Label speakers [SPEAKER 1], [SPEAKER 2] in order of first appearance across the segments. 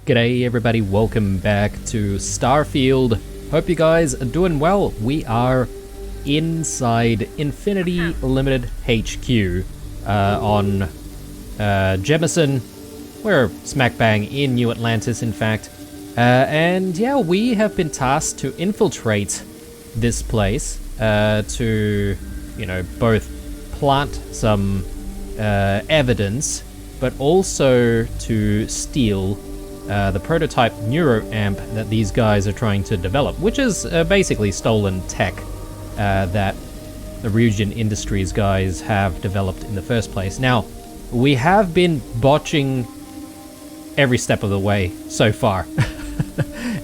[SPEAKER 1] G'day everybody, welcome back to Starfield. Hope you guys are doing well. We are inside Infinity Limited HQ on Jemison. We're smack bang in New Atlantis, in fact. And yeah, we have been tasked to infiltrate this place to, you know, both plant some evidence, but also to steal the prototype neuroamp that these guys are trying to develop, which is basically stolen tech that the Ryujin Industries guys have developed in the first place. Now, we have been botching every step of the way so far.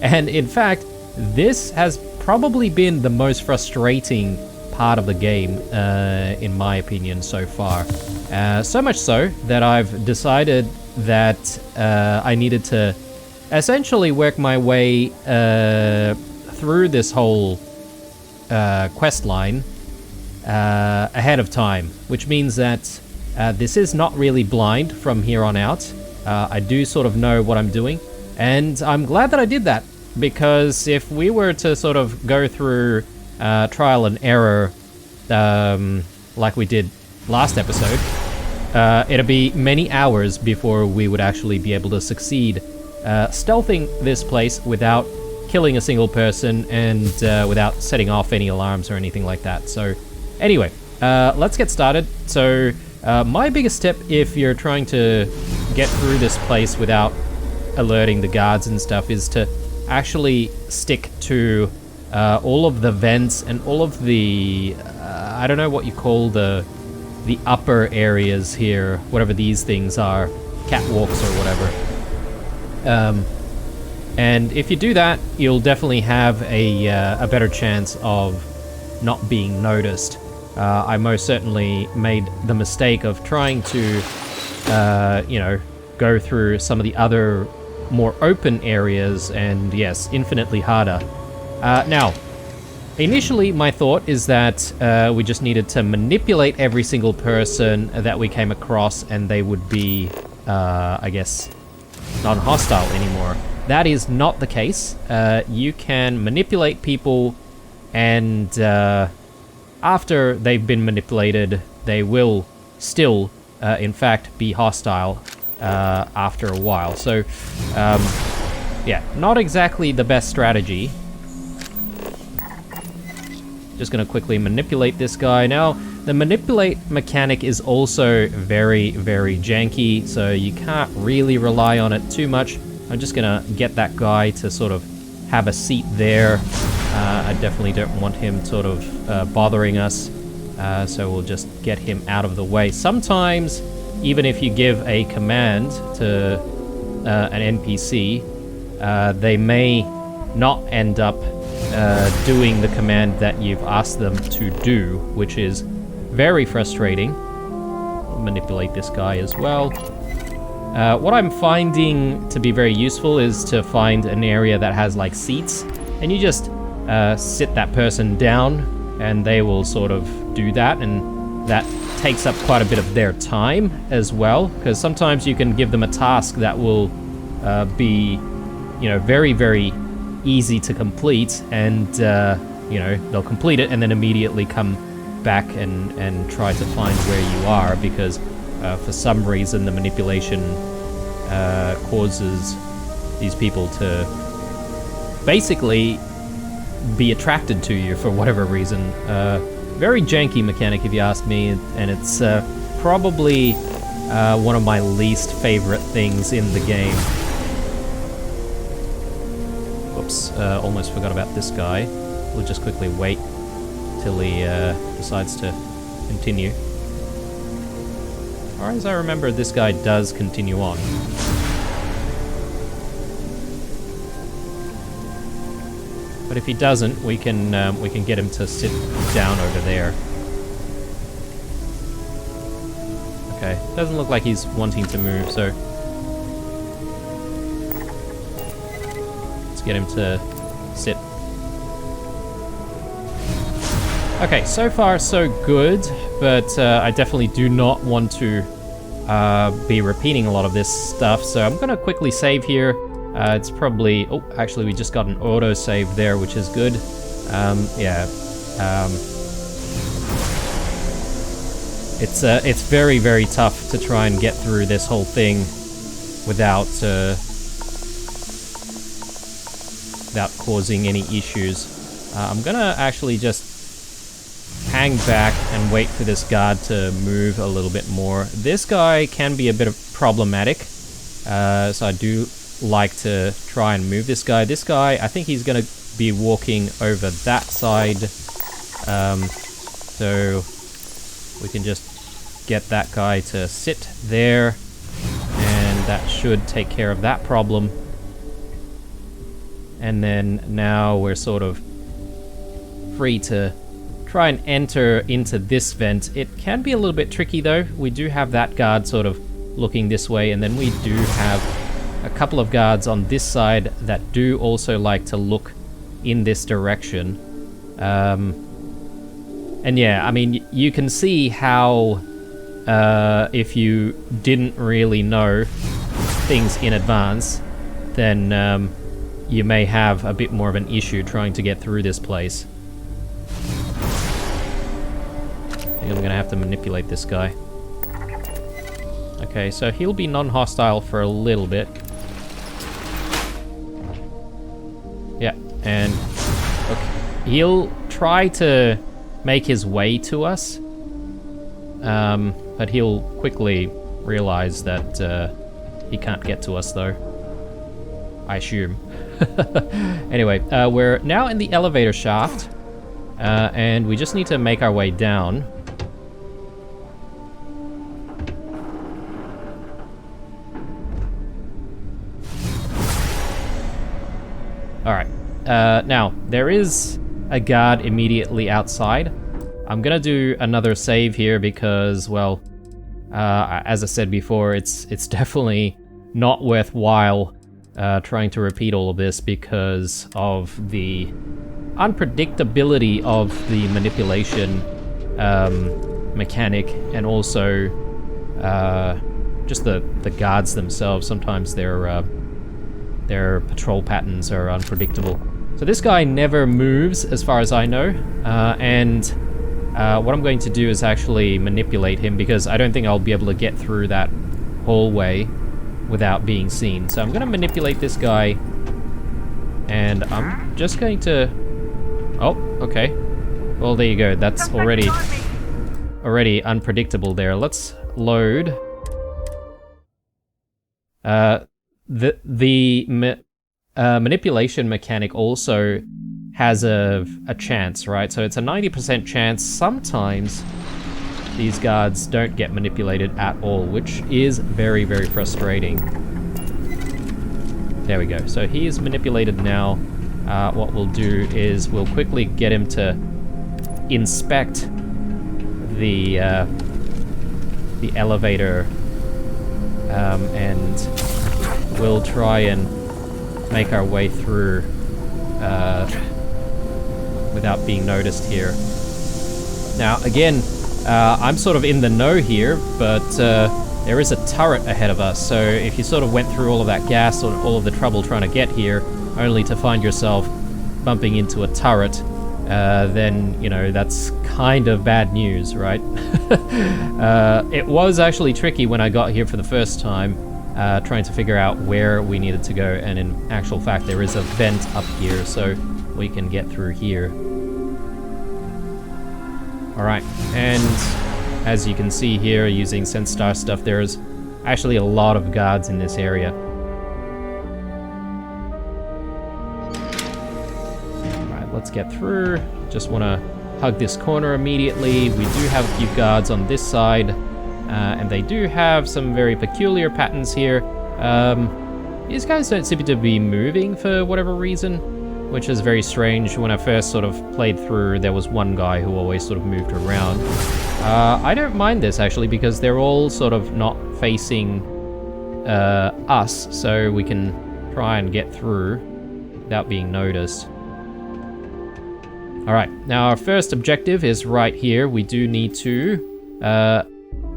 [SPEAKER 1] And in fact, this has probably been the most frustrating part of the game, in my opinion, so far. So much so that I've decided that I needed to essentially work my way through this whole quest line ahead of time, which means that this is not really blind from here on out. I do sort of know what I'm doing, and I'm glad that I did that, because if we were to sort of go through trial and error like we did last episode, it'll be many hours before we would actually be able to succeed stealthing this place without killing a single person and without setting off any alarms or anything like that. So anyway, let's get started. So my biggest step, if you're trying to get through this place without alerting the guards and stuff, is to actually stick to all of the vents and all of the I don't know what you call the upper areas here, whatever these things are, catwalks or whatever. And if you do that, you'll definitely have a better chance of not being noticed. I most certainly made the mistake of trying to, you know, go through some of the other more open areas, and yes, infinitely harder. Now, initially, my thought is that we just needed to manipulate every single person that we came across, and they would be, I guess, non-hostile anymore. That is not the case. You can manipulate people, and after they've been manipulated, they will still, in fact, be hostile after a while. So, yeah, not exactly the best strategy. Just gonna quickly manipulate this guy. Now, the manipulate mechanic is also very, very janky, so you can't really rely on it too much. I'm just gonna get that guy to sort of have a seat there. I definitely don't want him sort of bothering us, so we'll just get him out of the way. Sometimes, even if you give a command to an NPC, they may not end up doing the command that you've asked them to do, which is very frustrating. I'll manipulate this guy as well. What I'm finding to be very useful is to find an area that has like seats, and you just sit that person down and they will sort of do that, and that takes up quite a bit of their time as well, because sometimes you can give them a task that will be, you know, very, very easy to complete, and you know, they'll complete it and then immediately come back and try to find where you are, because for some reason the manipulation causes these people to basically be attracted to you for whatever reason. Very janky mechanic, if you ask me, and it's probably one of my least favorite things in the game. Whoops, almost forgot about this guy. We'll just quickly wait till he decides to continue. As far as I remember, this guy does continue on. But if he doesn't, we can get him to sit down over there. Okay, doesn't look like he's wanting to move, so let's get him to sit. Okay, so far so good, but I definitely do not want to be repeating a lot of this stuff, so I'm gonna quickly save here. It's probably... Oh, actually, we just got an autosave there, which is good. Yeah. It's very, very tough to try and get through this whole thing without causing any issues. I'm gonna actually just hang back and wait for this guard to move a little bit more. This guy can be a bit problematic, so I do like to try and move this guy. This guy, I think he's gonna be walking over that side, so we can just get that guy to sit there, and that should take care of that problem. And then now we're sort of free to try and enter into this vent. It can be a little bit tricky though. We do have that guard sort of looking this way, and then we do have a couple of guards on this side that do also like to look in this direction. And yeah, I mean, you can see how if you didn't really know things in advance, then you may have a bit more of an issue trying to get through this place. I think I'm gonna have to manipulate this guy. Okay, so he'll be non-hostile for a little bit. Yeah, and okay, he'll try to make his way to us, but he'll quickly realize that he can't get to us though, I assume. Anyway, we're now in the elevator shaft, and we just need to make our way down. Alright, now, there is a guard immediately outside. I'm gonna do another save here because, well, as I said before, it's definitely not worthwhile trying to repeat all of this because of the unpredictability of the manipulation mechanic, and also just the guards themselves. Sometimes their patrol patterns are unpredictable. So this guy never moves as far as I know, and what I'm going to do is actually manipulate him because I don't think I'll be able to get through that hallway without being seen. So I'm going to manipulate this guy, and I'm just going to... Oh, okay. Well, there you go. That's already unpredictable there. Let's load. The manipulation mechanic also has a chance, right? So it's a 90% chance. Sometimes these guards don't get manipulated at all, which is very, very frustrating. There we go. So he is manipulated now. What we'll do is we'll quickly get him to inspect the elevator, and we'll try and make our way through without being noticed here. Now, again, I'm sort of in the know here, but there is a turret ahead of us, so if you sort of went through all of that gas or all of the trouble trying to get here, only to find yourself bumping into a turret, then, you know, that's kind of bad news, right? It was actually tricky when I got here for the first time, trying to figure out where we needed to go, and in actual fact there is a vent up here, so we can get through here. Alright, and as you can see here, using Sense Star stuff, there's actually a lot of guards in this area. Alright, let's get through. Just want to hug this corner immediately. We do have a few guards on this side, and they do have some very peculiar patterns here. These guys don't seem to be moving for whatever reason, which is very strange. When I first sort of played through, there was one guy who always sort of moved around. I don't mind this actually, because they're all sort of not facing us, so we can try and get through without being noticed. Alright, now our first objective is right here. We do need to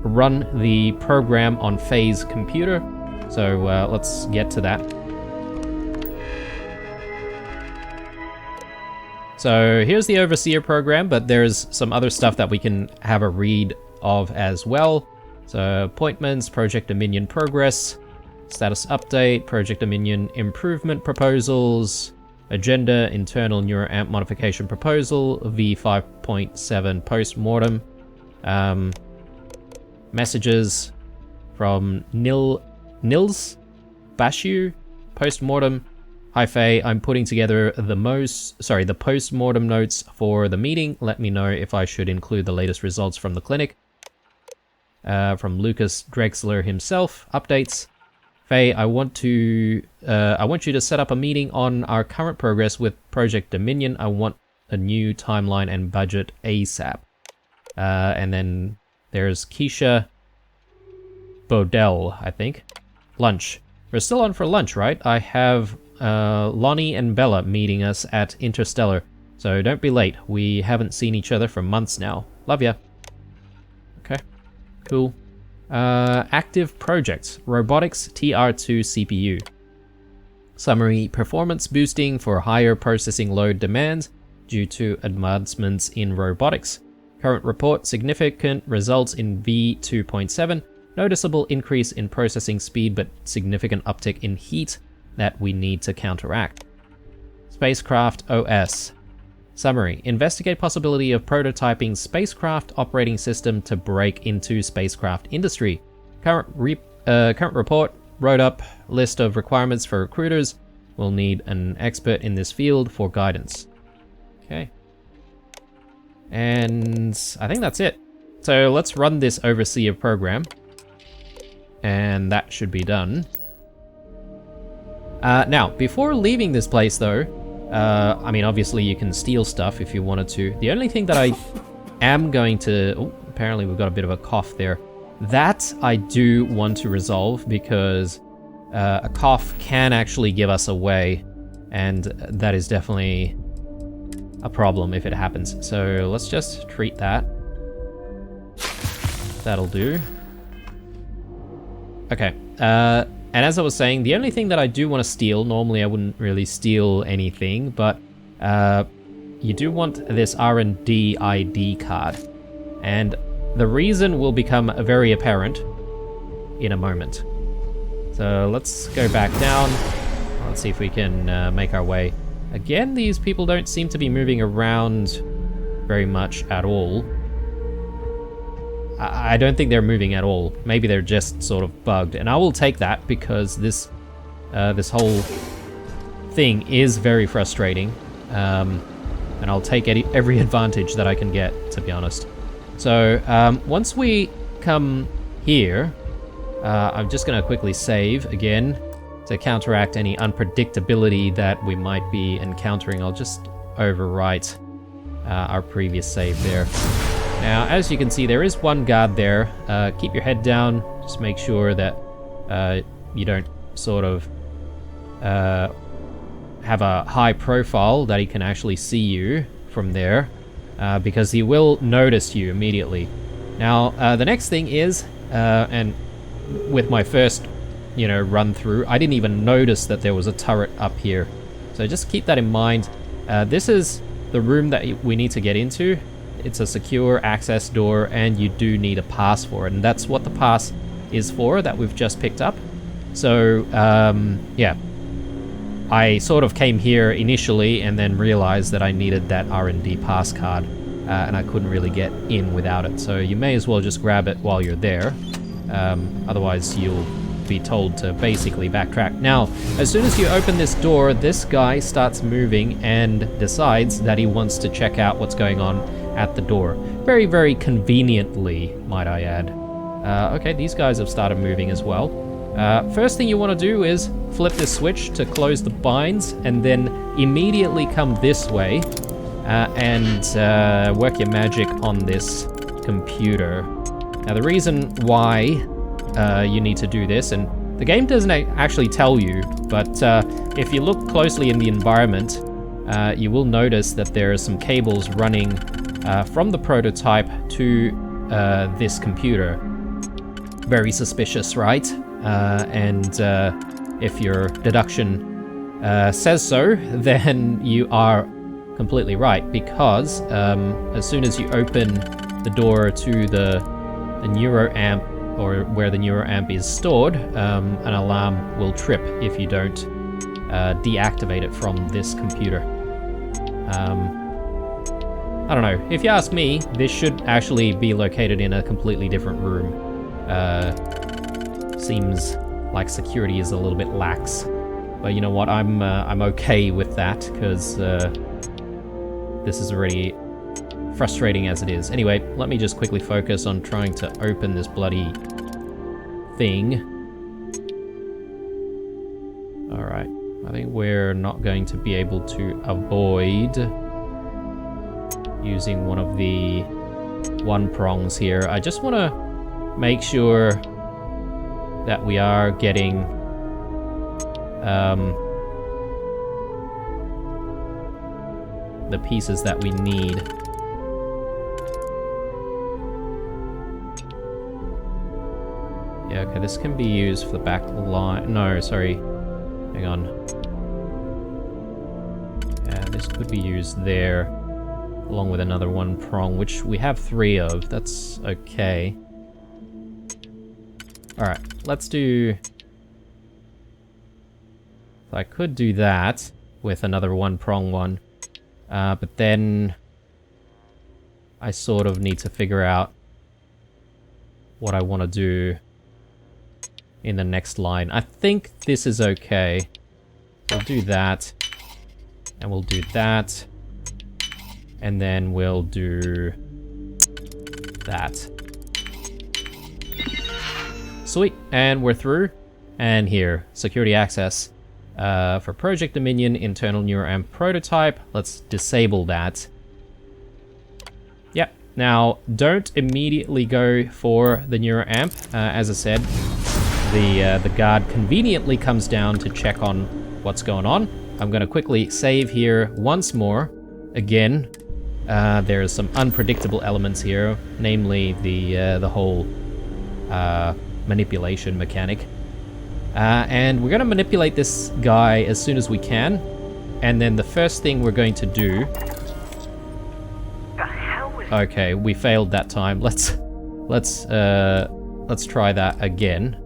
[SPEAKER 1] run the program on Faye's computer, so let's get to that. So here's the Overseer program, but there's some other stuff that we can have a read of as well. So appointments, Project Dominion progress, status update, Project Dominion improvement proposals, agenda, internal neuroamp modification proposal, V5.7 post-mortem, messages from Nils Bashu, post-mortem. Hi Faye, I'm putting together the post-mortem notes for the meeting. Let me know if I should include the latest results from the clinic. From Lucas Drexler himself, updates. Faye, I want you to set up a meeting on our current progress with Project Dominion. I want a new timeline and budget ASAP. And then there's Keisha Bodell, I think. Lunch. We're still on for lunch, right? I have Lonnie and Bella meeting us at Interstellar, so don't be late. We haven't seen each other for months now. Love ya. Okay, cool. Active projects. Robotics TR2 CPU. Summary: performance boosting for higher processing load demands due to advancements in robotics. Current report: significant results in V2.7. Noticeable increase in processing speed, but significant uptick in heat that we need to counteract. Spacecraft OS. Summary: investigate possibility of prototyping spacecraft operating system to break into spacecraft industry. Current report: wrote up list of requirements for recruiters. We'll need an expert in this field for guidance. Okay. And I think that's it. So let's run this Overseer program. And that should be done. Now, before leaving this place though, I mean, obviously you can steal stuff if you wanted to. The only thing that I am going to... Oh, apparently we've got a bit of a cough there. That I do want to resolve because a cough can actually give us away, and that is definitely a problem if it happens. So let's just treat that. That'll do. Okay, and as I was saying, the only thing that I do want to steal, normally I wouldn't really steal anything, but you do want this R&D ID card. And the reason will become very apparent in a moment. So let's go back down. Let's see if we can make our way. Again, these people don't seem to be moving around very much at all. I don't think they're moving at all. Maybe they're just sort of bugged. And I will take that because this whole thing is very frustrating. And I'll take every advantage that I can get, to be honest. So once we come here, I'm just going to quickly save again to counteract any unpredictability that we might be encountering. I'll just overwrite our previous save there. Now, as you can see, there is one guard there. Keep your head down. Just make sure that you don't sort of have a high profile, that he can actually see you from there, because he will notice you immediately. Now, the next thing is, and with my first, run through, I didn't even notice that there was a turret up here. So just keep that in mind. This is the room that we need to get into. It's a secure access door, and you do need a pass for it, and that's what the pass is for that we've just picked up. So, yeah. I sort of came here initially and then realized that I needed that R&D pass card, and I couldn't really get in without it. So you may as well just grab it while you're there. Otherwise, you'll be told to basically backtrack. Now, as soon as you open this door, this guy starts moving and decides that he wants to check out what's going on at the door. Very, very conveniently, might I add. Okay, these guys have started moving as well. First thing you want to do is flip this switch to close the binds, and then immediately come this way and work your magic on this computer. Now, the reason why you need to do this, and the game doesn't actually tell you, but if you look closely in the environment, you will notice that there are some cables running from the prototype to this computer. Very suspicious, right? And if your deduction says so, then you are completely right, because as soon as you open the door to the neuroamp, or where the neuroamp is stored, an alarm will trip if you don't deactivate it from this computer. I don't know. If you ask me, this should actually be located in a completely different room. Seems like security is a little bit lax. But you know what? I'm okay with that, because this is already frustrating as it is. Anyway, let me just quickly focus on trying to open this bloody thing. Alright. I think we're not going to be able to avoid using one of the one prongs here. I just want to make sure that we are getting the pieces that we need. Yeah, okay, this can be used for the back line. No, sorry. Hang on. Yeah, this could be used there, along with another one prong, which we have 3 of. That's okay. Alright, let's do... So I could do that with another one prong one. But then I sort of need to figure out what I want to do in the next line. I think this is okay. We'll do that. And we'll do that. And then we'll do that. Sweet. And we're through. And here, security access. For Project Dominion, internal neuroamp prototype. Let's disable that. Yep. Now, don't immediately go for the neuroamp. As I said, the guard conveniently comes down to check on what's going on. I'm going to quickly save here once more. Again, there's some unpredictable elements here, namely the whole manipulation mechanic. And we're going to manipulate this guy as soon as we can. And then the first thing we're going to do...
[SPEAKER 2] The hell was...
[SPEAKER 1] Okay, we failed that time. Let's try that again.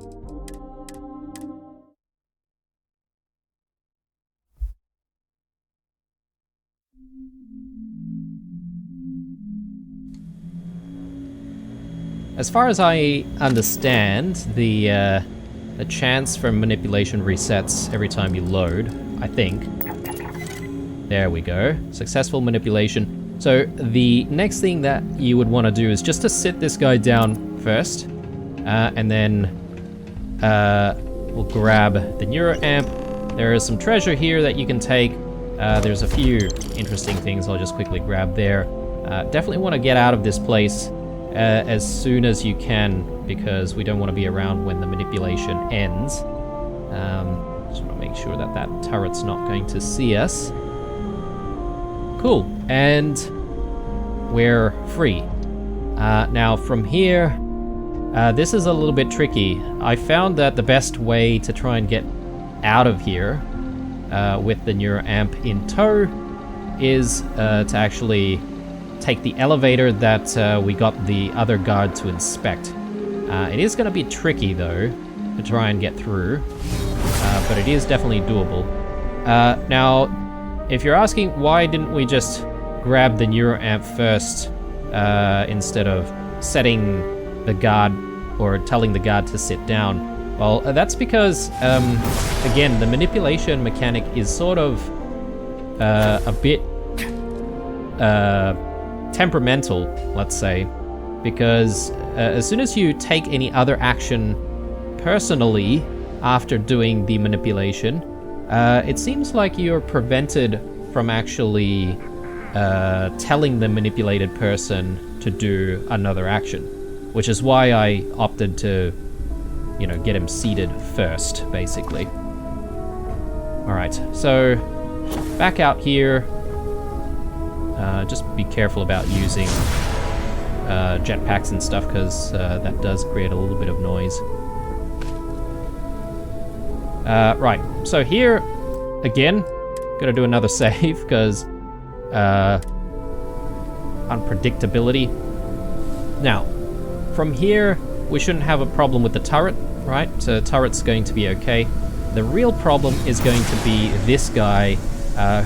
[SPEAKER 1] As far as I understand, the chance for manipulation resets every time you load, I think. There we go. Successful manipulation. So the next thing that you would want to do is just to sit this guy down first. And then we'll grab the neuroamp. There is some treasure here that you can take. There's a few interesting things I'll just quickly grab there. Definitely want to get out of this place as soon as you can, because we don't want to be around when the manipulation ends. Just want to make sure that that turret's not going to see us. Cool, and we're free. Now from here, this is a little bit tricky. I found that the best way to try and get out of here with the neuroamp in tow is to actually take the elevator that we got the other guard to inspect. It is going to be tricky, though, to try and get through, but it is definitely doable. Now, if you're asking why didn't we just grab the neuroamp first instead of setting the guard or telling the guard to sit down, well, that's because, again, the manipulation mechanic is sort of a bit temperamental, let's say, because as soon as you take any other action personally after doing the manipulation, it seems like you're prevented from actually telling the manipulated person to do another action, which is why I opted to, you know, get him seated first, basically. Alright, so back out here. Just be careful about using jetpacks and stuff, because that does create a little bit of noise. Right, so here, again, gonna do another save, because unpredictability. Now, from here, we shouldn't have a problem with the turret, right? So turret's going to be okay. The real problem is going to be this guy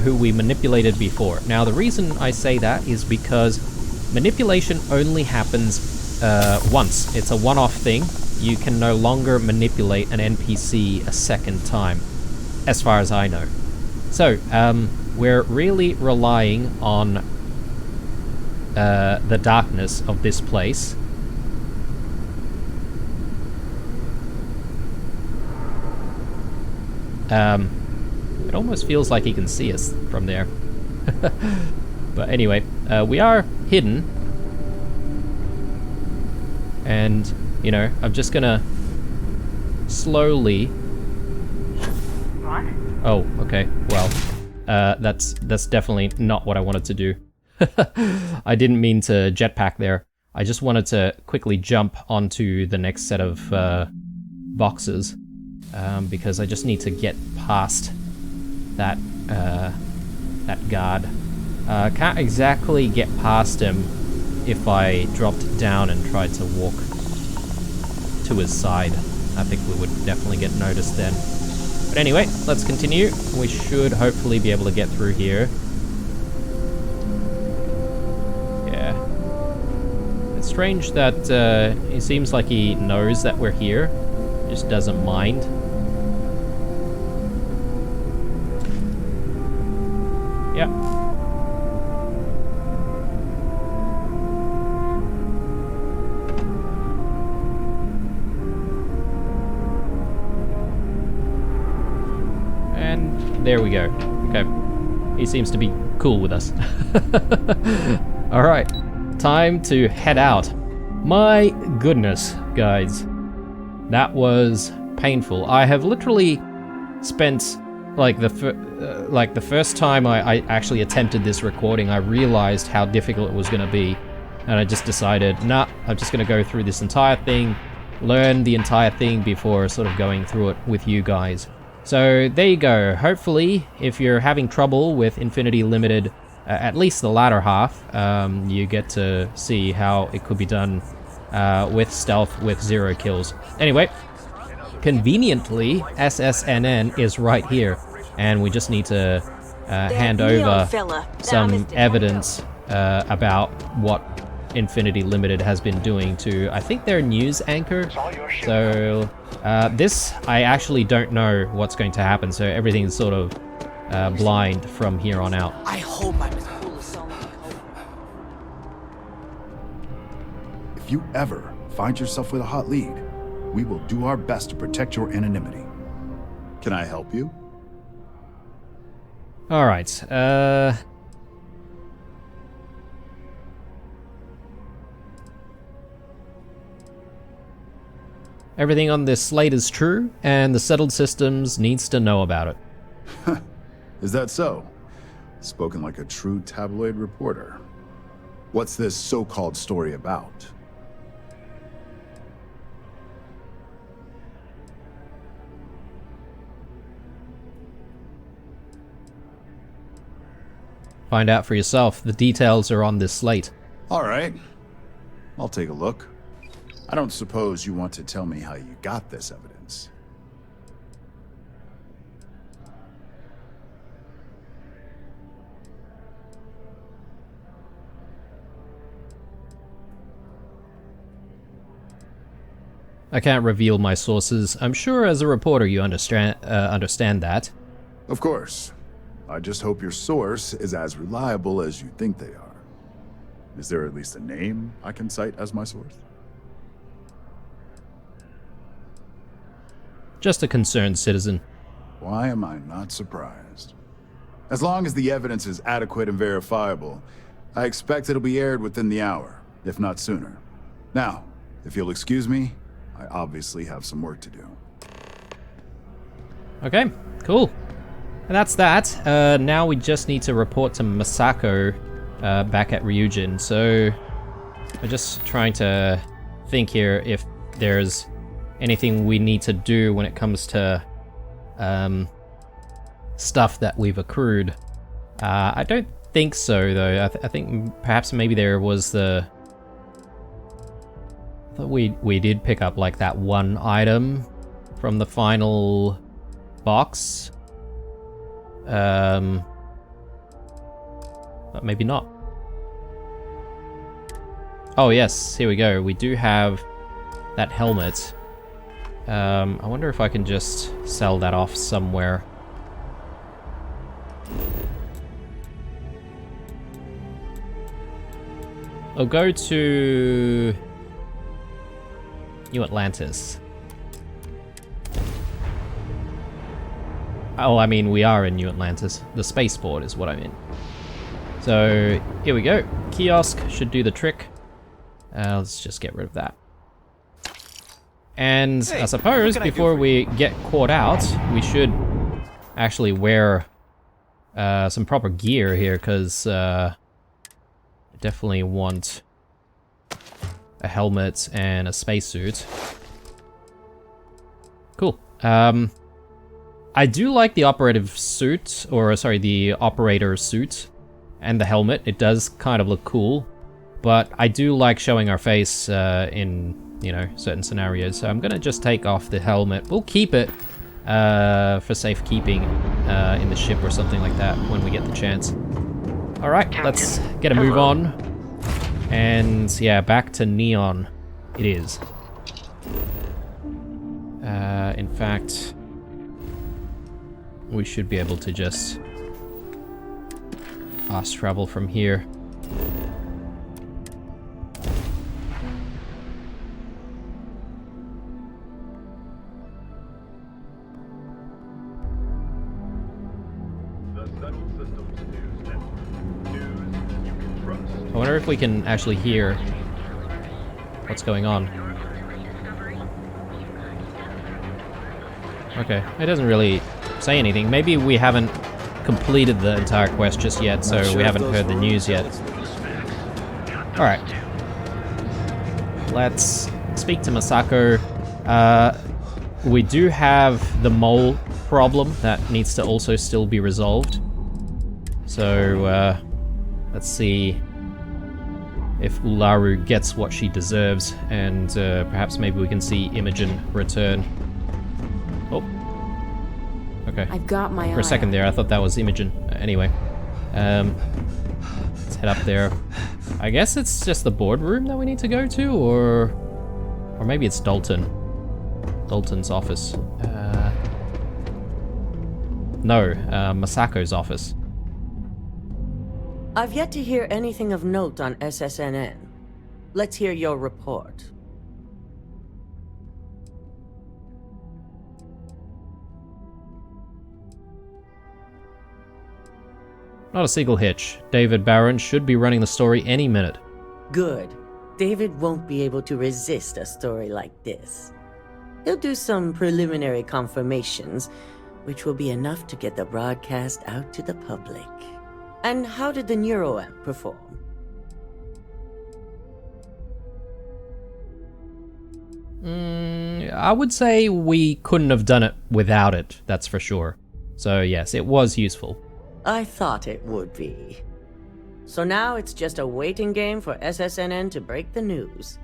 [SPEAKER 1] who we manipulated before. Now, the reason I say that is because manipulation only happens once. It's a one-off thing. You can no longer manipulate an NPC a second time, as far as I know. So, we're really relying on the darkness of this place. It almost feels like he can see us from there. But anyway, we are hidden. And, you know, I'm just gonna slowly...
[SPEAKER 2] What?
[SPEAKER 1] Oh, okay, well, that's definitely not what I wanted to do. I didn't mean to jetpack there. I just wanted to quickly jump onto the next set of boxes. Because I just need to get past that that guard. Can't exactly get past him if I dropped down and tried to walk to his side. I think we would definitely get noticed then. But anyway, let's continue. We should hopefully be able to get through here. Yeah. It's strange that it seems like he knows that we're here. Just doesn't mind. Yep. And there we go. Okay. He seems to be cool with us. Alright. Time to head out. My goodness, guys. That was painful. I have literally spent like the first time I actually attempted this recording, I realized how difficult it was going to be, and I just decided, nah, I'm just going to go through this entire thing, learn the entire thing before sort of going through it with you guys. So there you go. Hopefully, if you're having trouble with Infinity Limited, at least the latter half, you get to see how it could be done with stealth with 0 kills. Anyway, conveniently, SSNN is right here, and we just need to hand over some evidence about what Infinity Limited has been doing to, I think, their news anchor. So this, I actually don't know what's going to happen, so everything's sort of blind from here on out.
[SPEAKER 3] I hope I'm as cool as someone.
[SPEAKER 4] If you ever find yourself with a hot lead, we will do our best to protect your anonymity. Can I help you?
[SPEAKER 1] Alright, everything on this slate is true, and the settled systems needs to know about it.
[SPEAKER 4] Is that so? Spoken like a true tabloid reporter. What's this so-called story about?
[SPEAKER 1] Find out for yourself. The details are on this slate.
[SPEAKER 4] All right. I'll take a look. I don't suppose you want to tell me how you got this evidence.
[SPEAKER 1] I can't reveal my sources. I'm sure as a reporter you understand that.
[SPEAKER 4] Of course. I just hope your source is as reliable as you think they are. Is there at least a name I can cite as my source?
[SPEAKER 1] Just a concerned citizen.
[SPEAKER 4] Why am I not surprised? As long as the evidence is adequate and verifiable, I expect it'll be aired within the hour, if not sooner. Now, if you'll excuse me, I obviously have some work to do.
[SPEAKER 1] Okay, cool. And that's that. Now we just need to report to Masako back at Ryujin. So I'm just trying to think here if there's anything we need to do when it comes to stuff that we've accrued. I don't think so, though. I think perhaps maybe there was the... I thought we did pick up, like, that one item from the final box. But maybe not. Oh, yes, here we go. We do have that helmet. I wonder if I can just sell that off somewhere. I'll go to New Atlantis. Oh, I mean, we are in New Atlantis. The spaceport is what I mean. So, here we go. Kiosk should do the trick. Let's just get rid of that. And I suppose before we get caught out, we should actually wear some proper gear here, because I definitely want a helmet and a spacesuit. Cool. I do like the operative suit, or sorry, the operator suit and the helmet. It does kind of look cool, but I do like showing our face in, you know, certain scenarios. So I'm gonna just take off the helmet. We'll keep it for safekeeping in the ship or something like that when we get the chance. All right, let's get a move on. And yeah, back to Neon it is. In fact, we should be able to just fast travel from here. I wonder if we can actually hear what's going on. Okay, it doesn't really say anything. Maybe we haven't completed the entire quest just yet, so we haven't heard the news yet. Alright. Let's speak to Masako. We do have the mole problem that needs to also still be resolved. So, let's see if Ularu gets what she deserves, and perhaps maybe we can see Imogen return. Oh. Okay.
[SPEAKER 3] I've got my
[SPEAKER 1] For a second there, I thought that was Imogen. Anyway. Let's head up there. I guess it's just the boardroom that we need to go to, or maybe it's Dalton. Dalton's office. No, Masako's office.
[SPEAKER 5] I've yet to hear anything of note on SSNN. Let's hear your report.
[SPEAKER 1] Not a single hitch. David Barron should be running the story any minute.
[SPEAKER 5] Good. David won't be able to resist a story like this. He'll do some preliminary confirmations, which will be enough to get the broadcast out to the public. And how did the NeuroAmp perform?
[SPEAKER 1] I would say we couldn't have done it without it, that's for sure. So yes, it was useful.
[SPEAKER 5] I thought it would be. So now it's just a waiting game for SSNN to break the news.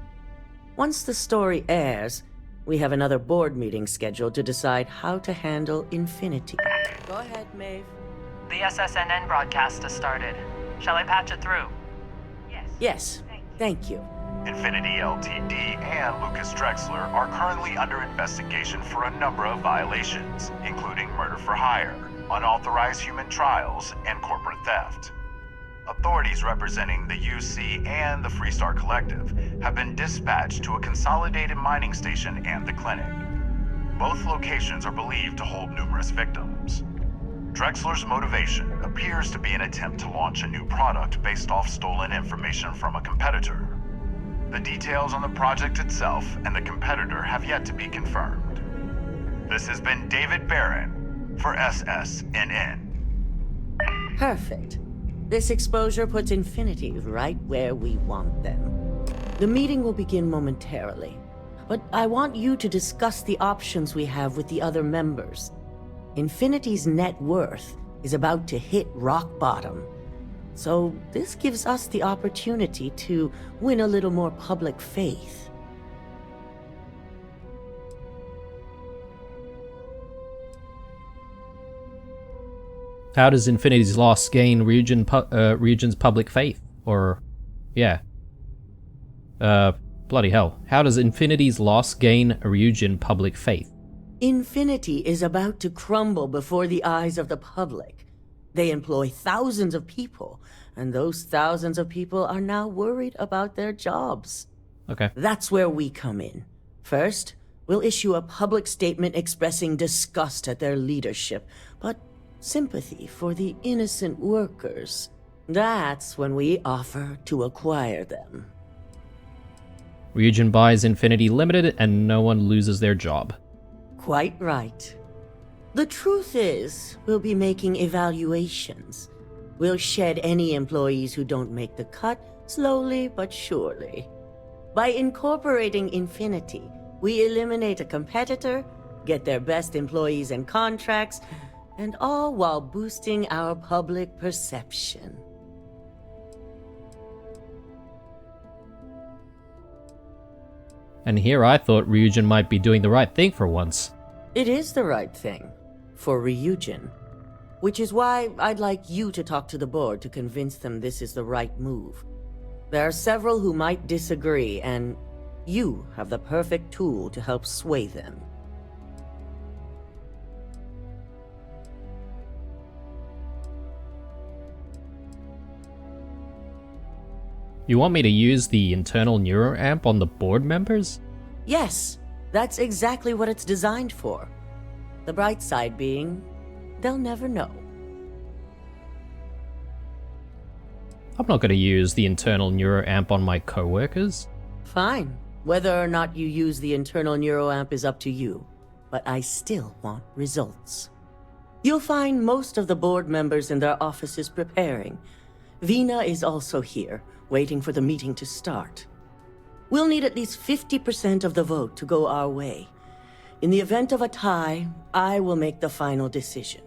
[SPEAKER 5] Once the story airs, we have another board meeting scheduled to decide how to handle Infinity. Go ahead, Maeve.
[SPEAKER 2] The SSNN broadcast has started. Shall I patch it through?
[SPEAKER 5] Yes, thank you.
[SPEAKER 6] Infinity Ltd. and Lucas Drexler are currently under investigation for a number of violations, including murder for hire, unauthorized human trials, and corporate theft. Authorities representing the UC and the Freestar Collective have been dispatched to a consolidated mining station and the clinic. Both locations are believed to hold numerous victims. Drexler's motivation appears to be an attempt to launch a new product based off stolen information from a competitor. The details on the project itself and the competitor have yet to be confirmed. This has been David Barron for SSNN.
[SPEAKER 5] Perfect. This exposure puts Infinity right where we want them. The meeting will begin momentarily, but I want you to discuss the options we have with the other members. Infinity's net worth is about to hit rock bottom. So this gives us the opportunity to win a little more public faith.
[SPEAKER 1] How does Infinity's loss gain Ryujin's public faith? Or, yeah. Bloody hell. How does Infinity's loss gain Ryujin public faith?
[SPEAKER 5] Infinity is about to crumble before the eyes of the public. They employ thousands of people, and those thousands of people are now worried about their jobs.
[SPEAKER 1] Okay.
[SPEAKER 5] That's where we come in. First, we'll issue a public statement expressing disgust at their leadership, but sympathy for the innocent workers. That's when we offer to acquire them.
[SPEAKER 1] Ryujin buys Infinity Limited and no one loses their job.
[SPEAKER 5] Quite right. The truth is, we'll be making evaluations. We'll shed any employees who don't make the cut, slowly but surely. By incorporating Infinity, we eliminate a competitor, get their best employees and contracts, and all while boosting our public perception.
[SPEAKER 1] And here I thought Ryujin might be doing the right thing for once.
[SPEAKER 5] It is the right thing. For Ryujin. Which is why I'd like you to talk to the board to convince them this is the right move. There are several who might disagree, and you have the perfect tool to help sway them.
[SPEAKER 1] You want me to use the internal neuroamp on the board members?
[SPEAKER 5] Yes, that's exactly what it's designed for. The bright side being, they'll never know.
[SPEAKER 1] I'm not going to use the internal neuroamp on my coworkers.
[SPEAKER 5] Fine. Whether or not you use the internal neuroamp is up to you, but I still want results. You'll find most of the board members in their offices preparing. Vina is also here, waiting for the meeting to start. We'll need at least 50% of the vote to go our way. In the event of a tie, I will make the final decision.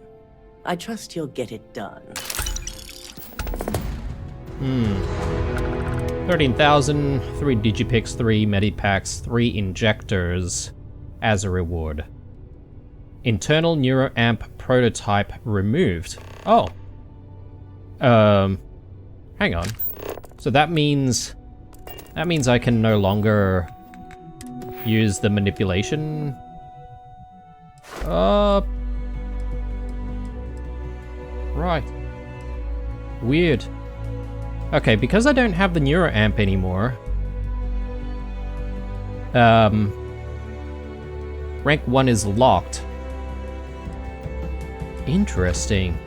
[SPEAKER 5] I trust you'll get it done.
[SPEAKER 1] 13,000, 3 digipicks, 3 medipacks, 3 injectors as a reward. Internal neuroamp prototype removed. Oh. Hang on. So that means I can no longer use the manipulation. Right. Weird. Okay, because I don't have the neuroamp anymore. Rank 1 is locked. Interesting.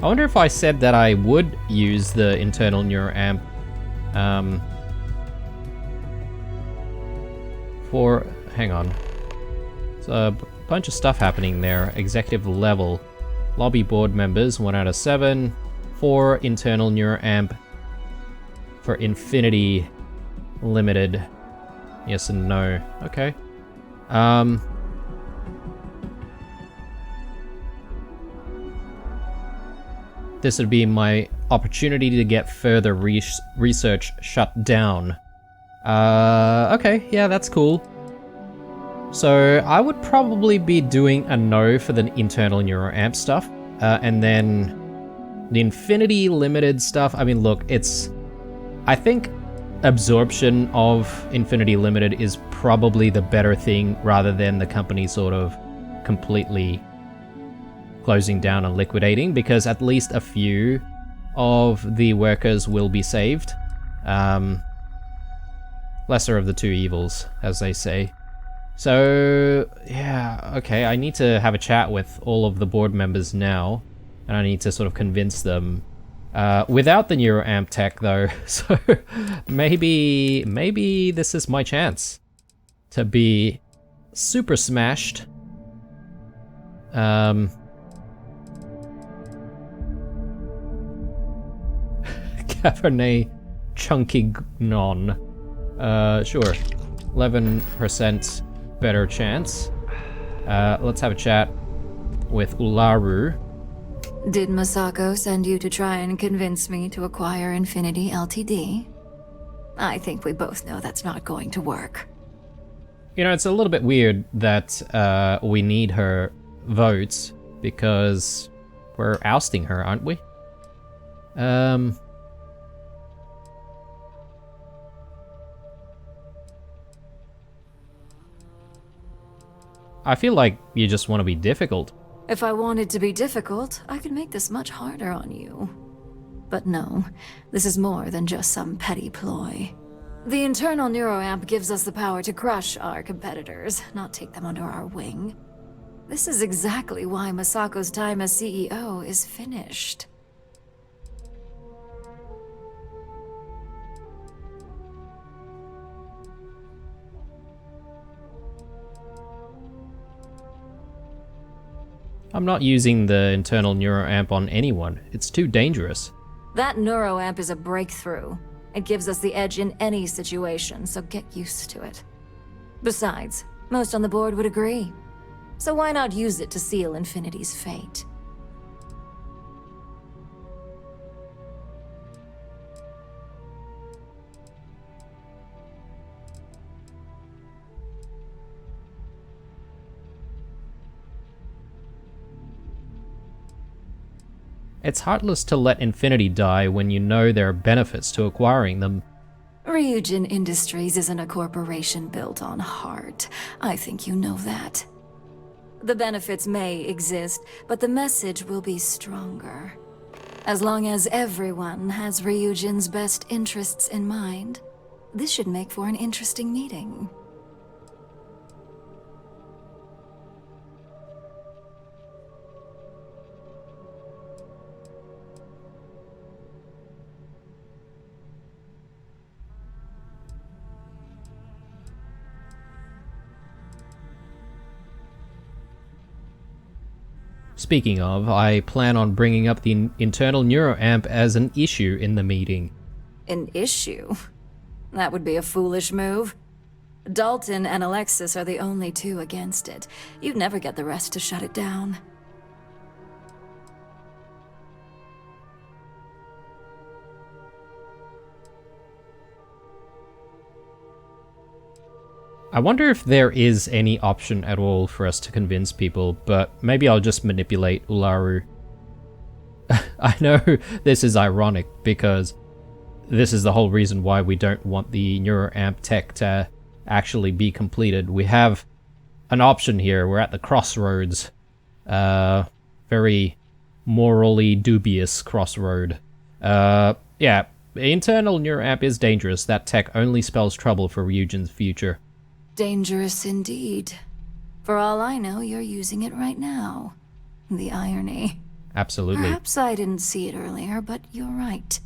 [SPEAKER 1] I wonder if I said that I would use the internal neuroamp hang on. There's a bunch of stuff happening there. Executive level. Lobby board members, 1 out of 7. 4 internal neuroamp for Infinity Limited. Yes and no. Okay. This would be my opportunity to get further research shut down. Okay, yeah, that's cool. So I would probably be doing a no for the internal neuroamp stuff, and then the Infinity Limited stuff. I mean, look, I think absorption of Infinity Limited is probably the better thing rather than the company sort of completely closing down and liquidating, because at least a few of the workers will be saved. Lesser of the two evils, as they say. So, yeah, okay, I need to have a chat with all of the board members now, and I need to sort of convince them. Without the neuroamp tech, though, so maybe this is my chance to be super smashed. Cabernet Chunkignon. Sure. 11% better chance. Let's have a chat with Ularu.
[SPEAKER 7] Did Masako send you to try and convince me to acquire Infinity Ltd? I think we both know that's not going to work.
[SPEAKER 1] You know, it's a little bit weird that we need her votes because we're ousting her, aren't we? I feel like you just want to be difficult.
[SPEAKER 7] If I wanted to be difficult, I could make this much harder on you. But no, this is more than just some petty ploy. The internal neuroamp gives us the power to crush our competitors, not take them under our wing. This is exactly why Masako's time as CEO is finished.
[SPEAKER 1] I'm not using the internal neuroamp on anyone. It's too dangerous.
[SPEAKER 7] That neuroamp is a breakthrough. It gives us the edge in any situation, so get used to it. Besides, most on the board would agree. So why not use it to seal Infinity's fate?
[SPEAKER 1] It's heartless to let Infinity die when you know there are benefits to acquiring them.
[SPEAKER 7] Ryujin Industries isn't a corporation built on heart. I think you know that. The benefits may exist, but the message will be stronger. As long as everyone has Ryujin's best interests in mind, this should make for an interesting meeting.
[SPEAKER 1] Speaking of, I plan on bringing up the internal neuroamp as an issue in the meeting.
[SPEAKER 7] An issue? That would be a foolish move. Dalton and Alexis are the only two against it. You'd never get the rest to shut it down.
[SPEAKER 1] I wonder if there is any option at all for us to convince people, but maybe I'll just manipulate Ularu. I know this is ironic because this is the whole reason why we don't want the neuroamp tech to actually be completed. We have an option here. We're at the crossroads. Very morally dubious crossroad. Yeah, internal neuroamp is dangerous. That tech only spells trouble for Ryujin's future.
[SPEAKER 7] Dangerous indeed. For all I know, you're using it right now. The irony.
[SPEAKER 1] Absolutely.
[SPEAKER 7] Perhaps I didn't see it earlier, but you're right.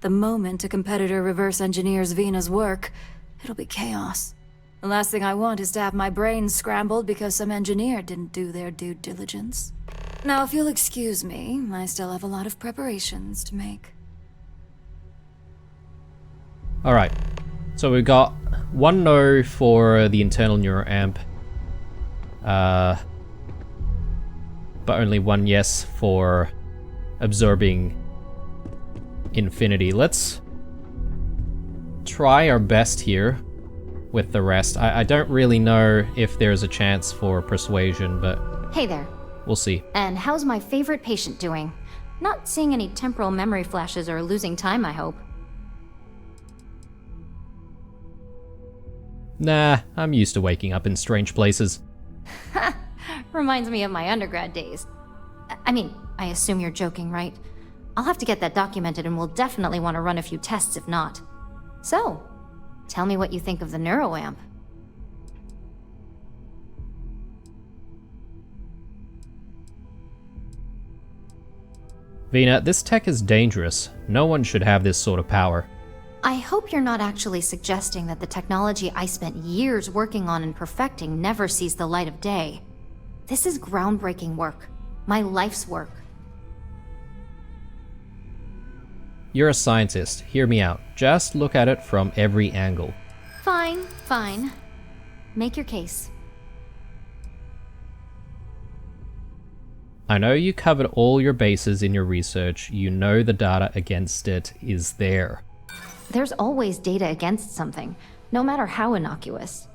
[SPEAKER 7] The moment a competitor reverse engineers Vina's work, it'll be chaos. The last thing I want is to have my brain scrambled because some engineer didn't do their due diligence. Now, if you'll excuse me, I still have a lot of preparations to make.
[SPEAKER 1] Alright, so we've got one no for the internal neuroamp, but only one yes for absorbing Infinity. Let's try our best here with the rest. I don't really know if there's a chance for persuasion, but
[SPEAKER 8] Hey there.
[SPEAKER 1] we'll see.
[SPEAKER 8] And how's my favorite patient doing? Not seeing any temporal memory flashes or losing time, I hope.
[SPEAKER 1] Nah, I'm used to waking up in strange places.
[SPEAKER 8] Reminds me of my undergrad days. I mean, I assume you're joking, right? I'll have to get that documented and we'll definitely want to run a few tests if not. So, tell me what you think of the neuroamp.
[SPEAKER 1] Vina, this tech is dangerous. No one should have this sort of power.
[SPEAKER 8] I hope you're not actually suggesting that the technology I spent years working on and perfecting never sees the light of day. This is groundbreaking work. My life's work.
[SPEAKER 1] You're a scientist. Hear me out. Just look at it from every angle.
[SPEAKER 8] Fine, fine. Make your case.
[SPEAKER 1] I know you covered all your bases in your research. You know the data against it is there.
[SPEAKER 8] There's always data against something, no matter how innocuous.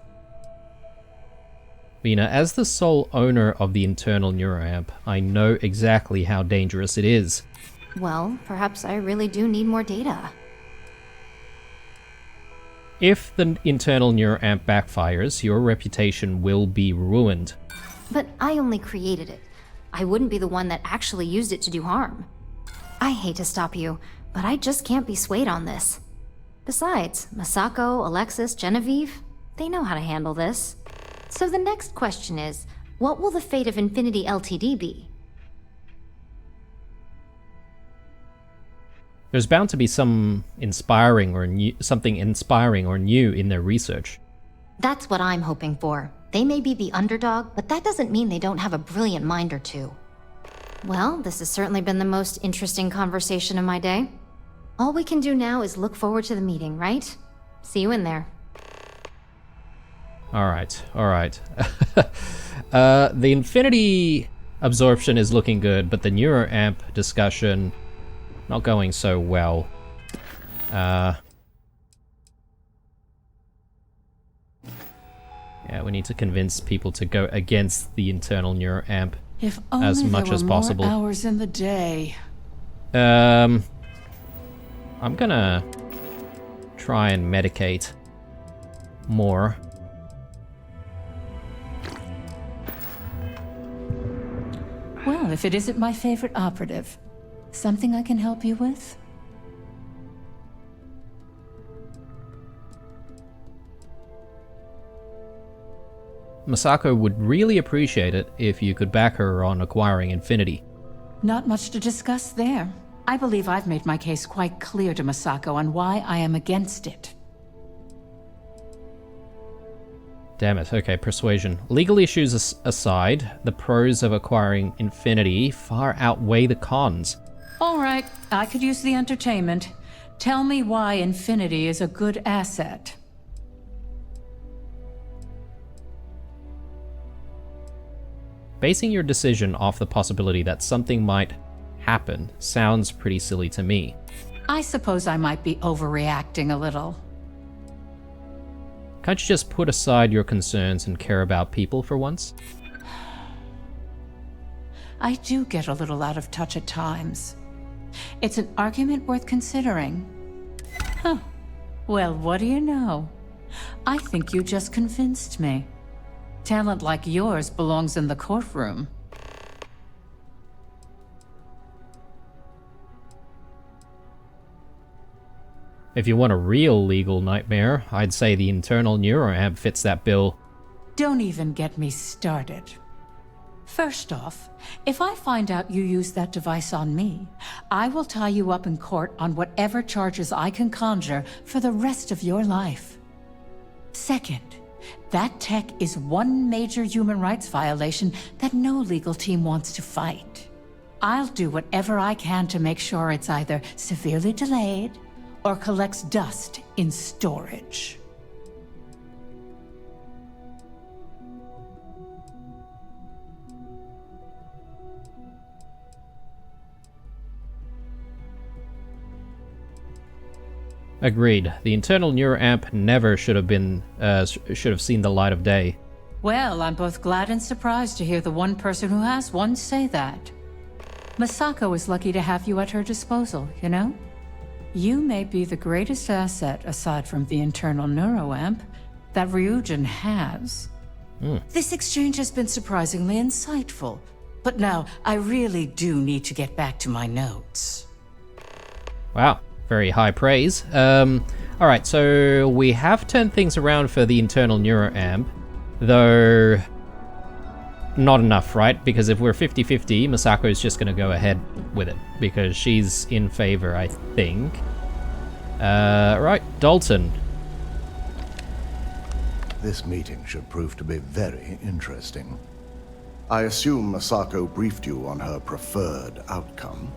[SPEAKER 1] Mina, as the sole owner of the internal neuroamp, I know exactly how dangerous it is.
[SPEAKER 8] Well, perhaps I really do need more data.
[SPEAKER 1] If the internal neuroamp backfires, your reputation will be ruined.
[SPEAKER 8] But I only created it. I wouldn't be the one that actually used it to do harm. I hate to stop you, but I just can't be swayed on this. Besides, Masako, Alexis, Genevieve, they know how to handle this. So the next question is, what will the fate of Infinity Ltd be?
[SPEAKER 1] There's bound to be something inspiring or new in their research.
[SPEAKER 8] That's what I'm hoping for. They may be the underdog, but that doesn't mean they don't have a brilliant mind or two. Well, this has certainly been the most interesting conversation of my day. All we can do now is look forward to the meeting, right? See you in there.
[SPEAKER 1] Alright. The Infinity absorption is looking good, but the neuroamp discussion not going so well. Yeah, we need to convince people to go against the internal neuroamp as much as possible.
[SPEAKER 3] More hours in the day.
[SPEAKER 1] I'm gonna try and medicate more.
[SPEAKER 3] Well, if it isn't my favorite operative, something I can help you with?
[SPEAKER 1] Masako would really appreciate it if you could back her on acquiring Infinity.
[SPEAKER 3] Not much to discuss there. I believe I've made my case quite clear to Masako on why I am against it.
[SPEAKER 1] Damn it, okay, persuasion. Legal issues aside, the pros of acquiring Infinity far outweigh the cons.
[SPEAKER 3] All right, I could use the entertainment. Tell me why Infinity is a good asset.
[SPEAKER 1] Basing your decision off the possibility that something might happen sounds pretty silly to me.
[SPEAKER 3] I suppose I might be overreacting a little.
[SPEAKER 1] Can't you just put aside your concerns and care about people for once?
[SPEAKER 3] I do get a little out of touch at times. It's an argument worth considering. Huh. Well, what do you know? I think you just convinced me. Talent like yours belongs in the courtroom.
[SPEAKER 1] If you want a real legal nightmare, I'd say the internal neuroamp fits that bill.
[SPEAKER 3] Don't even get me started. First off, if I find out you used that device on me, I will tie you up in court on whatever charges I can conjure for the rest of your life. Second, that tech is one major human rights violation that no legal team wants to fight. I'll do whatever I can to make sure it's either severely delayed or collects dust in storage.
[SPEAKER 1] Agreed. The internal neuroamp never should have seen the light of day.
[SPEAKER 3] Well, I'm both glad and surprised to hear the one person who has one say that. Masako is lucky to have you at her disposal, you know? You may be the greatest asset, aside from the internal neuroamp, that Ryujin has. This exchange has been surprisingly insightful, but now I really do need to get back to my notes.
[SPEAKER 1] Wow, very high praise. Alright, so we have turned things around for the internal neuroamp, though not enough, right? Because if we're 50-50, Masako's just gonna go ahead with it, because she's in favor, I think. Right, Dalton.
[SPEAKER 9] This meeting should prove to be very interesting. I assume Masako briefed you on her preferred outcome.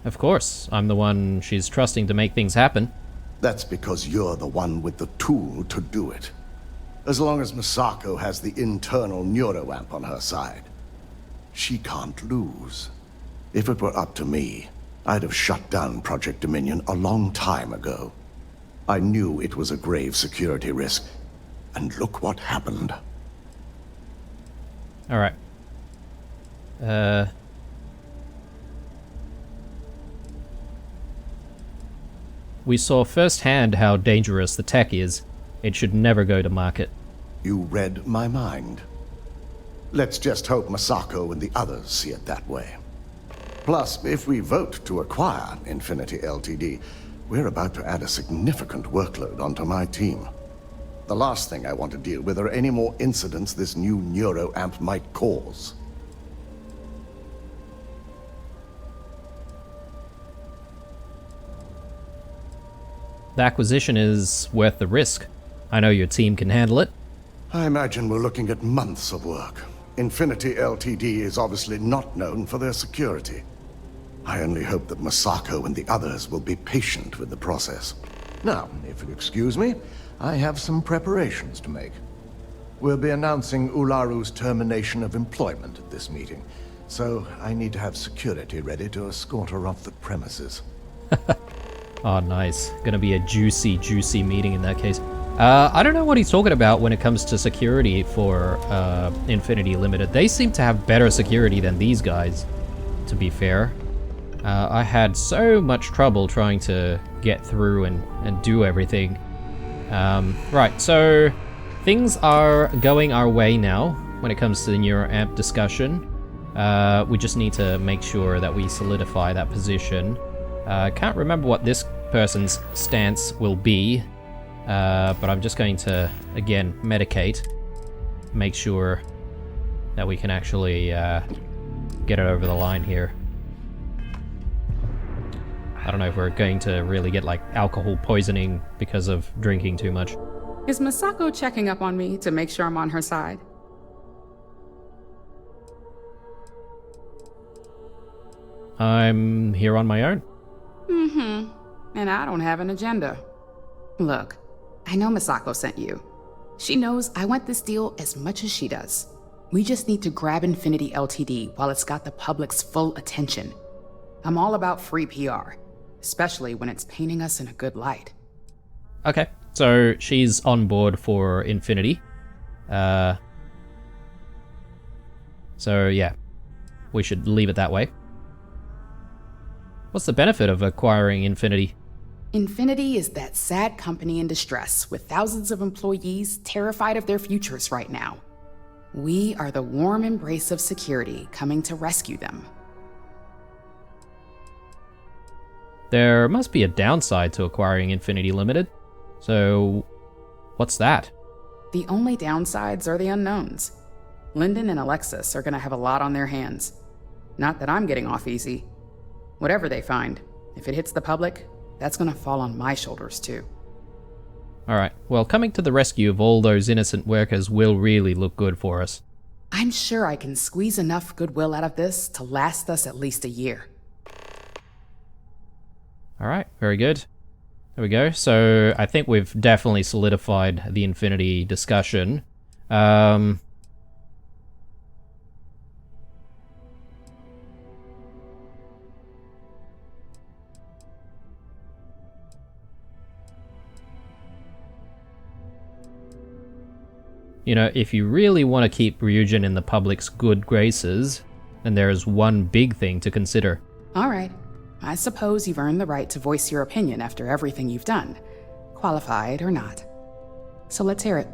[SPEAKER 1] Of course, I'm the one she's trusting to make things happen.
[SPEAKER 9] That's because you're the one with the tool to do it. As long as Misako has the internal neuroamp on her side, she can't lose. If it were up to me, I'd have shut down Project Dominion a long time ago. I knew it was a grave security risk, and look what happened.
[SPEAKER 1] Alright. We saw firsthand how dangerous the tech is. It should never go to market.
[SPEAKER 9] You read my mind. Let's just hope Misako and the others see it that way. Plus, if we vote to acquire Infinity Ltd., we're about to add a significant workload onto my team. The last thing I want to deal with are any more incidents this new neuroamp might cause.
[SPEAKER 1] The acquisition is worth the risk. I know your team can handle it.
[SPEAKER 9] I imagine we're looking at months of work. Infinity Ltd. is obviously not known for their security. I only hope that Misako and the others will be patient with the process. Now, if you'll excuse me, I have some preparations to make. We'll be announcing Ularu's termination of employment at this meeting, so I need to have security ready to escort her off the premises.
[SPEAKER 1] Oh, nice. Gonna be a juicy, juicy meeting in that case. I don't know what he's talking about when it comes to security for Infinity Limited. They seem to have better security than these guys, to be fair. I had so much trouble trying to get through and do everything. Right, so things are going our way now when it comes to the NeuroAmp discussion. We just need to make sure that we solidify that position. Can't remember what this person's stance will be, but I'm just going to, again, medicate. Make sure that we can actually get it over the line here. I don't know if we're going to really get, like, alcohol poisoning because of drinking too much.
[SPEAKER 10] Is Misako checking up on me to make sure I'm on her side?
[SPEAKER 1] I'm here on my own.
[SPEAKER 10] Mm-hmm. And I don't have an agenda. Look, I know Misako sent you. She knows I want this deal as much as she does. We just need to grab Infinity Ltd. while it's got the public's full attention. I'm all about free PR, especially when it's painting us in a good light.
[SPEAKER 1] Okay, so she's on board for Infinity. So yeah, we should leave it that way. What's the benefit of acquiring Infinity?
[SPEAKER 10] Infinity is that sad company in distress with thousands of employees terrified of their futures right now. We are the warm embrace of security coming to rescue them.
[SPEAKER 1] There must be a downside to acquiring Infinity Limited. So, what's that?
[SPEAKER 10] The only downsides are the unknowns. Lyndon and Alexis are gonna have a lot on their hands. Not that I'm getting off easy. Whatever they find, if it hits the public, that's gonna fall on my shoulders too.
[SPEAKER 1] Alright, well, coming to the rescue of all those innocent workers will really look good for us.
[SPEAKER 10] I'm sure I can squeeze enough goodwill out of this to last us at least a year.
[SPEAKER 1] Alright, very good. There we go. So, I think we've definitely solidified the Infinity discussion. You know, if you really want to keep Ryujin in the public's good graces, then there is one big thing to consider.
[SPEAKER 10] All right. I suppose you've earned the right to voice your opinion after everything you've done, qualified or not. So let's hear it.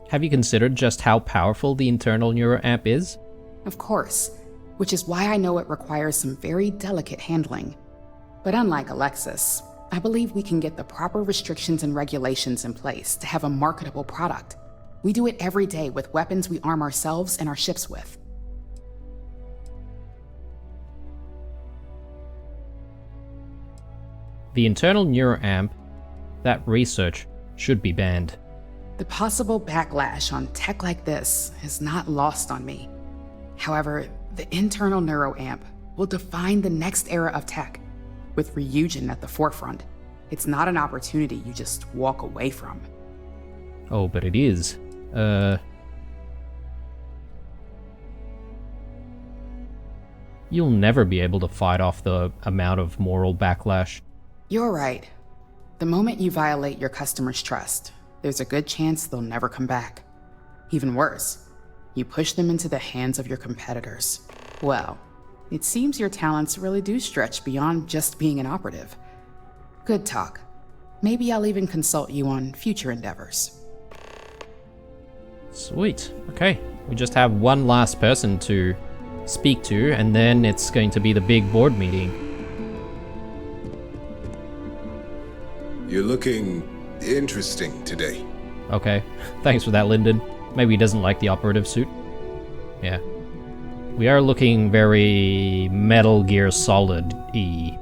[SPEAKER 1] Have you considered just how powerful the internal neuroamp is?
[SPEAKER 10] Of course, which is why I know it requires some very delicate handling. But unlike Alexis, I believe we can get the proper restrictions and regulations in place to have a marketable product. We do it every day with weapons we arm ourselves and our ships with.
[SPEAKER 1] The internal neuroamp, that research should be banned.
[SPEAKER 10] The possible backlash on tech like this is not lost on me. However, the internal neuroamp will define the next era of tech, with Ryujin at the forefront. It's not an opportunity you just walk away from.
[SPEAKER 1] Oh, but it is. You'll never be able to fight off the amount of moral backlash.
[SPEAKER 10] You're right. The moment you violate your customers' trust, there's a good chance they'll never come back. Even worse, you push them into the hands of your competitors. Well, it seems your talents really do stretch beyond just being an operative. Good talk. Maybe I'll even consult you on future endeavors.
[SPEAKER 1] Sweet. Okay. We just have one last person to speak to, and then it's going to be the big board meeting.
[SPEAKER 11] You're looking interesting today.
[SPEAKER 1] Okay. Thanks for that, Lyndon. Maybe he doesn't like the operative suit. Yeah. We are looking very Metal Gear Solid-y.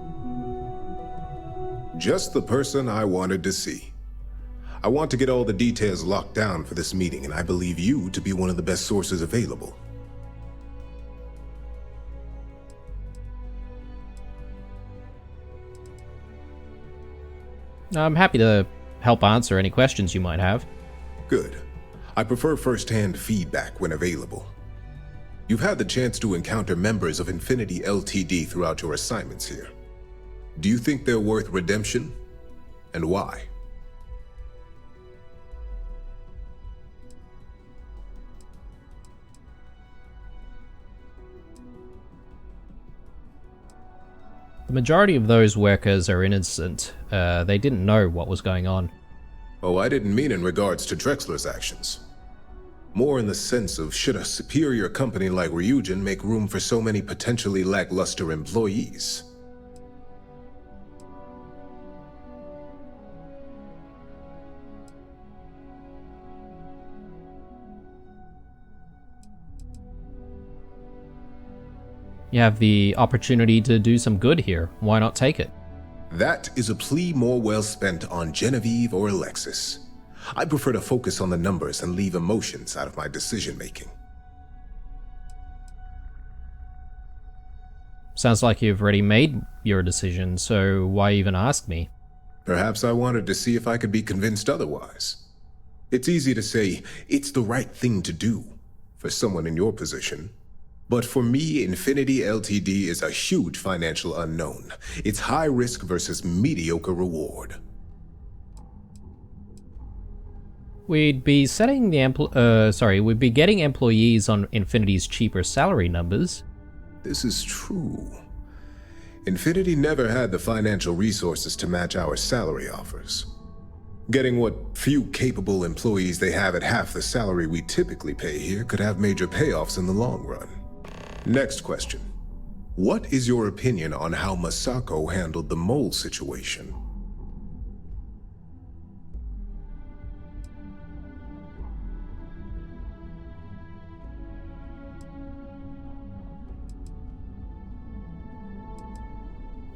[SPEAKER 11] Just the person I wanted to see. I want to get all the details locked down for this meeting, and I believe you to be one of the best sources available.
[SPEAKER 1] I'm happy to help answer any questions you might have.
[SPEAKER 11] Good. I prefer first-hand feedback when available. You've had the chance to encounter members of Infinity LTD throughout your assignments here. Do you think they're worth redemption? And why?
[SPEAKER 1] The majority of those workers are innocent. They didn't know what was going on.
[SPEAKER 11] Oh, I didn't mean in regards to Drexler's actions. More in the sense of, should a superior company like Ryujin make room for so many potentially lackluster employees?
[SPEAKER 1] You have the opportunity to do some good here. Why not take it?
[SPEAKER 11] That is a plea more well spent on Genevieve or Alexis. I prefer to focus on the numbers and leave emotions out of my decision-making.
[SPEAKER 1] Sounds like you've already made your decision, so why even ask me?
[SPEAKER 11] Perhaps I wanted to see if I could be convinced otherwise. It's easy to say, it's the right thing to do for someone in your position. But for me, Infinity LTD is a huge financial unknown. It's high risk versus mediocre reward.
[SPEAKER 1] We'd be setting the we'd be getting employees on Infinity's cheaper salary numbers.
[SPEAKER 11] This is true. Infinity never had the financial resources to match our salary offers. Getting what few capable employees they have at half the salary we typically pay here could have major payoffs in the long run. Next question. What is your opinion on how Masako handled the mole situation?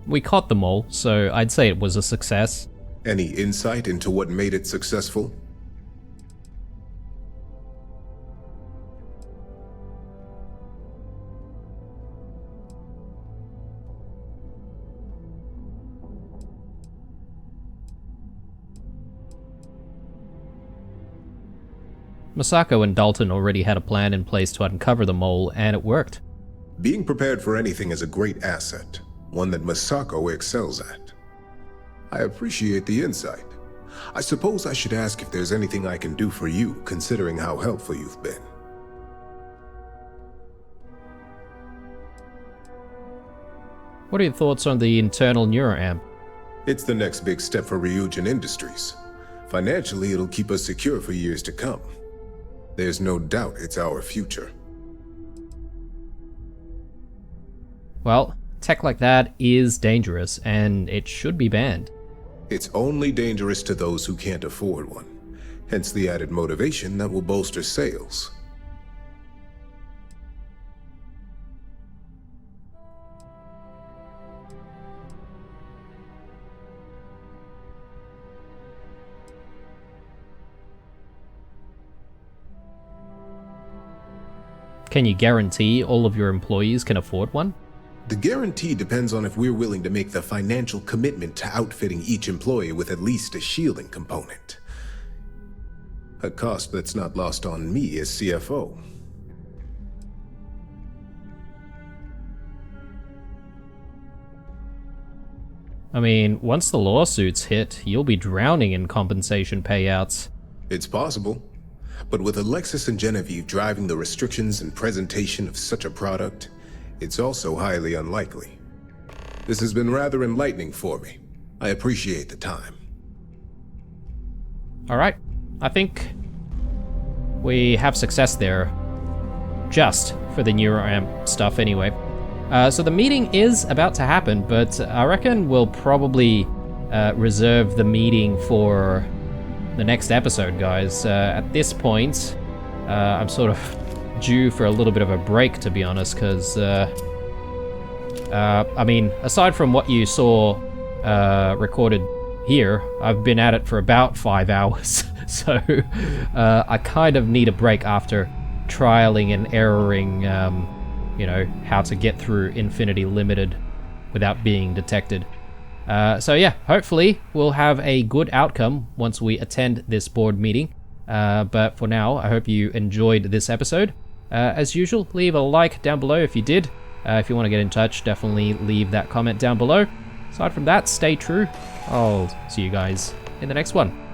[SPEAKER 1] We caught the mole, so I'd say it was a success.
[SPEAKER 11] Any insight into what made it successful?
[SPEAKER 1] Masako and Dalton already had a plan in place to uncover the mole, and it worked.
[SPEAKER 11] Being prepared for anything is a great asset, one that Masako excels at. I appreciate the insight. I suppose I should ask if there's anything I can do for you, considering how helpful you've been.
[SPEAKER 1] What are your thoughts on the internal neuroamp?
[SPEAKER 11] It's the next big step for Ryujin Industries. Financially, it'll keep us secure for years to come. There's no doubt it's our future.
[SPEAKER 1] Well, tech like that is dangerous, and it should be banned.
[SPEAKER 11] It's only dangerous to those who can't afford one, hence the added motivation that will bolster sales.
[SPEAKER 1] can you guarantee all of your employees can afford one?
[SPEAKER 11] The guarantee depends on if we're willing to make the financial commitment to outfitting each employee with at least a shielding component. A cost that's not lost on me as CFO.
[SPEAKER 1] I mean, once the lawsuits hit, you'll be drowning in compensation payouts.
[SPEAKER 11] It's possible, but with Alexis and Genevieve driving the restrictions and presentation of such a product, it's also highly unlikely. This has been rather enlightening for me. I appreciate the time.
[SPEAKER 1] Alright, I think we have success there. Just for the NeuroAmp stuff anyway. So the meeting is about to happen, but I reckon we'll probably reserve the meeting for the next episode, guys. At this point, I'm sort of due for a little bit of a break, to be honest, because, I mean, aside from what you saw recorded here, I've been at it for about 5 hours, so I kind of need a break after trialing and erroring, you know, how to get through Infinity Limited without being detected. So yeah, hopefully we'll have a good outcome once we attend this board meeting. But for now, I hope you enjoyed this episode. As usual, leave a like down below if you did. If you want to get in touch, definitely leave that comment down below. Aside from that, stay true. I'll see you guys in the next one.